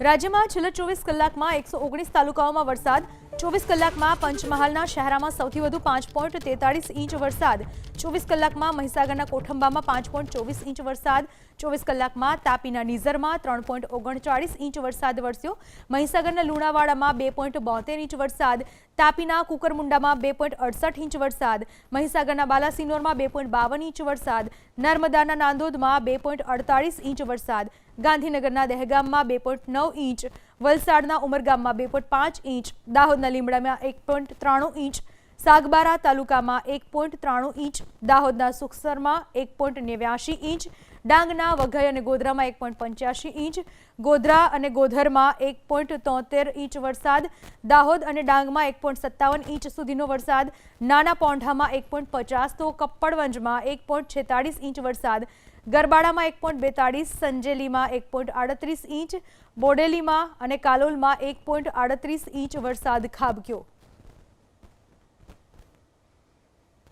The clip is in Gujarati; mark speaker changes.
Speaker 1: રાજ્યમાં છેલ્લા 24 કલાકમાં 119 તાલુકાઓમાં વરસાદ 24 કલાકમાં પંચમહાલના શહેરામાં સૌથી વધુ 5.43 ઇંચ વરસાદ 24 કલાકમાં મહીસાગરના કોઠંબામાં 5.24 ઇંચ વરસાદ 24 કલાકમાં તાપીના નીઝરમાં 3.39 ઇંચ વરસાદ વરસ્યો મહીસાગરના લુણાવાડામાં 2.72 ઇંચ વરસાદ તાપીના કુકરમુંડામાં 2.68 ઇંચ વરસાદ મહીસાગરના બાલાસિનોરમાં 2.52 ઇંચ વરસાદ નર્મદાના નાંદોદમાં 2.48 ઇંચ વરસાદ ગાંધીનગરના દહેગામમાં 2.9 ઇંચ વલસાડના ઉમરગામમાં 2.5 ઇંચ દાહોદના લીમડામાં 1.93 ઇંચ સાગબારા તાલુકામાં 1.93 ઇંચ દાહોદના સુખસરમાં 1.89 ઇંચ ડાંગના વઘઈ અને ગોધરામાં 1.85 ઇંચ ગોધરા અને ગોધરમાં 1.73 ઇંચ વરસાદ દાહોદ અને ડાંગમાં 1.57 ઇંચ સુધીનો વરસાદ નાના પોંઢામાં 1.50 તો કપ્પડવંજમાં 1.46 ઇંચ વરસાદ ગરબાડામાં 1.42 સંજેલીમાં 1.38 ઇંચ બોડેલીમાં અને કાલોલમાં 1.38 ઇંચ વરસાદ ખાબક્યો।